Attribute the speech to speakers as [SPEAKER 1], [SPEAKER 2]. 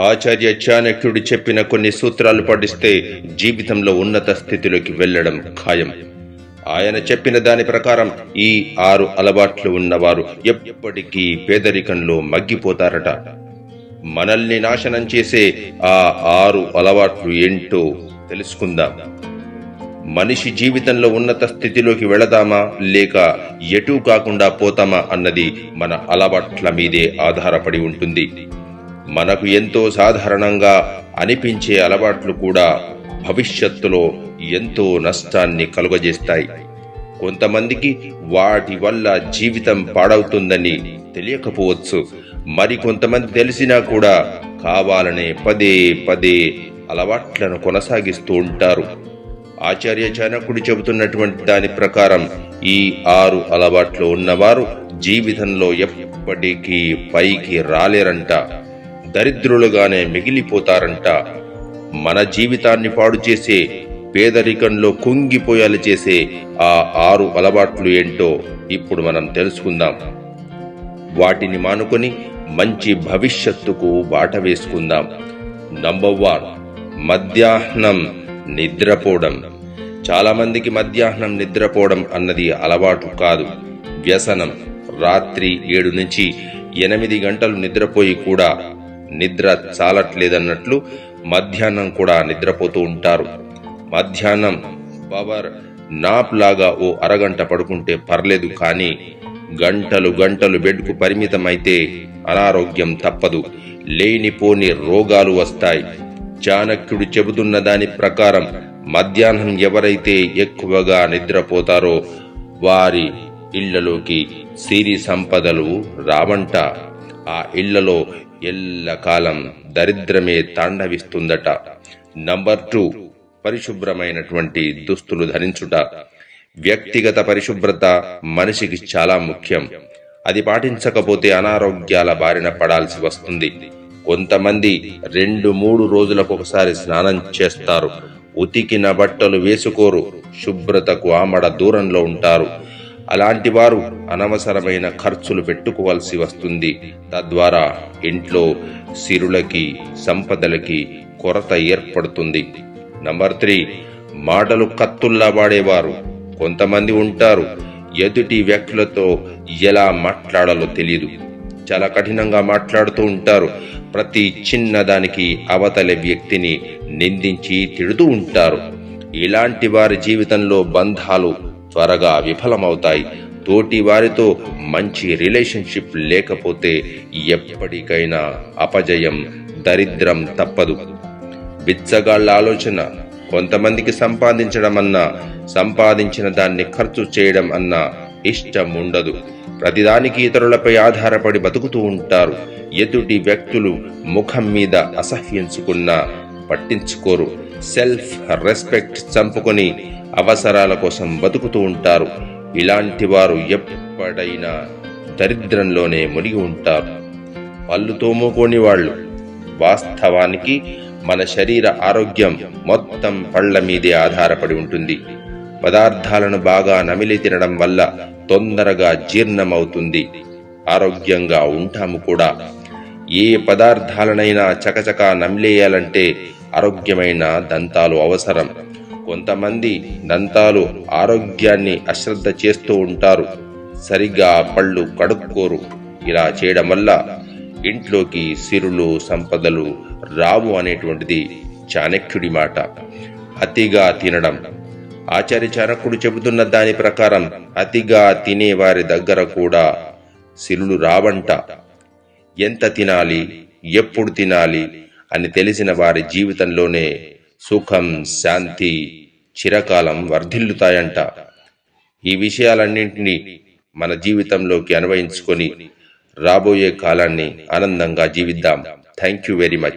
[SPEAKER 1] ఆచార్య చాణక్యుడు చెప్పిన కొన్ని సూత్రాలు పాటిస్తే జీవితంలో ఉన్నత స్థితిలోకి వెళ్లడం ఖాయం. ఆయన చెప్పిన దాని ప్రకారం ఈ 6 అలవాట్లు ఉన్నవారు ఎప్పటికీ పేదరికంలో మగ్గిపోతారట. మనల్ని నాశనం చేసే ఆ 6 అలవాట్లు ఏంటో తెలుసుకుందాం. మనిషి జీవితంలో ఉన్నత స్థితిలోకి వెళదామా లేక ఎటూ కాకుండా పోతామా అన్నది మన అలవాట్ల మీదే ఆధారపడి ఉంటుంది. మనకు ఎంతో సాధారణంగా అనిపించే అలవాట్లు కూడా భవిష్యత్తులో ఎంతో నష్టాన్ని కలుగజేస్తాయి. కొంతమందికి వాటి వల్ల జీవితం పాడవుతుందని తెలియకపోవచ్చు. మరి కొంతమంది తెలిసినా కూడా కావాలనే పదే పదే అలవాట్లను కొనసాగిస్తూ ఉంటారు. ఆచార్య చాణక్యుడు చెబుతున్నటువంటి దాని ప్రకారం ఈ 6 అలవాట్లు ఉన్నవారు జీవితంలో ఎప్పటికీ పైకి రాలేరంట, దరిద్రులుగానే మిగిలిపోతారంట. మన జీవితాన్ని పాడు చేసే, పేదరికంలో కుంగిపోయేలా చేసే ఆ 6 అలవాట్లు ఏంటో ఇప్పుడు మనం తెలుసుకుందాం. వాటిని మానుకొని మంచి భవిష్యత్తుకు బాట వేసుకుందాం. నంబర్ 1, మధ్యాహ్నం నిద్రపోవడం. చాలా మందికి మధ్యాహ్నం నిద్రపోవడం అన్నది అలవాటు కాదు, వ్యసనం. రాత్రి 7 నుంచి 8 గంటలు నిద్రపోయి కూడా నిద్ర చాలట్లేదన్నట్లు మధ్యాహ్నం కూడా నిద్రపోతూ ఉంటారు. మధ్యాహ్నం పవర్ నాప్ లాగా ఓ అరగంట పడుకుంటే పర్లేదు, కానీ గంటలు గంటలు బెడ్కు పరిమితమైతే అనారోగ్యం తప్పదు, లేనిపోని రోగాలు వస్తాయి. చాణక్యుడు చెబుతున్న దాని ప్రకారం మధ్యాహ్నం ఎవరైతే ఎక్కువగా నిద్రపోతారో వారి ఇళ్లలోకి సిరి సంపదలు రావంట. ఆ ఇళ్లలో ఎల్లకాలం దరిద్రమే తాండవిస్తుందట. నంబర్ 2, పరిశుభ్రమైనటువంటి దుస్తులు ధరించుట. వ్యక్తిగత పరిశుభ్రత మనిషికి చాలా ముఖ్యం. అది పాటించకపోతే అనారోగ్యాల బారిన పడాల్సి వస్తుంది. కొంతమంది 2-3 రోజులకు ఒకసారి స్నానం చేస్తారు, ఉతికిన బట్టలు వేసుకోరు, శుభ్రతకు ఆమడ దూరంలో ఉంటారు. అలాంటి వారు అనవసరమైన ఖర్చులు పెట్టుకోవాల్సి వస్తుంది. తద్వారా ఇంట్లో సిరులకి, సంపదలకి కొరత ఏర్పడుతుంది. నంబర్ 3, మాటలు కత్తుల్లా వాడేవారు. కొంతమంది ఉంటారు, ఎదుటి వ్యక్తులతో ఎలా మాట్లాడాలో తెలియదు, చాలా కఠినంగా మాట్లాడుతూ ఉంటారు. ప్రతి చిన్నదానికి అవతలి వ్యక్తిని నిందించి తిడుతూ ఉంటారు. ఇలాంటి వారి జీవితంలో బంధాలు త్వరగా విఫలమవుతాయి. తోటి వారితో మంచి రిలేషన్షిప్ లేకపోతే ఎప్పటికైనా అపజయం, దరిద్రం తప్పదు. బిచ్చగాళ్ల ఆలోచన. కొంతమందికి సంపాదించడం అన్నా, సంపాదించిన దాన్ని ఖర్చు చేయడం అన్నా ఇష్టం ఉండదు. ప్రతిదానికి ఇతరులపై ఆధారపడి బతుకుతూ ఉంటారు. ఎదుటి వ్యక్తులు ముఖం మీద అసహ్యించుకున్నా పట్టించుకోరు. సెల్ఫ్ రెస్పెక్ట్ చంపుకొని అవసరాల కోసం బతుకుతూ ఉంటారు. ఇలాంటి వారు ఎప్పుడైనా దరిద్రంలోనే మునిగి ఉంటారు. పళ్ళు తోముకోని వాళ్ళు. వాస్తవానికి మన శరీర ఆరోగ్యం మొత్తం పళ్ల మీదే ఆధారపడి ఉంటుంది. పదార్థాలను బాగా నమిలి తినడం వల్ల తొందరగా జీర్ణమవుతుంది, ఆరోగ్యంగా ఉంటాము కూడా. ఏ పదార్థాలనైనా చకచకా నమిలేయాలంటే ఆరోగ్యమైన దంతాలు అవసరం. కొంతమంది దంతాలు ఆరోగ్యాన్ని అశ్రద్ధ చేస్తూ ఉంటారు, సరిగ్గా పళ్ళు కడుక్కోరు. ఇలా చేయడం వల్ల ఇంట్లోకి సిరులు, సంపదలు రావు అనేటువంటిది చాణక్యుడి మాట. అతిగా తినడం. ఆచార్య చాణక్యుడు చెబుతున్న దాని ప్రకారం అతిగా తినే వారి దగ్గర కూడా సిరులు రావంట. ఎంత తినాలి, ఎప్పుడు తినాలి అని తెలిసిన వారి జీవితంలోనే సుఖం, శాంతి చిరకాలం వర్ధిల్లుతాయంట. ఈ విషయాలన్నింటినీ మన జీవితంలోకి అన్వయించుకొని రాబోయే కాలాన్ని ఆనందంగా జీవిద్దాం. Thank you very much.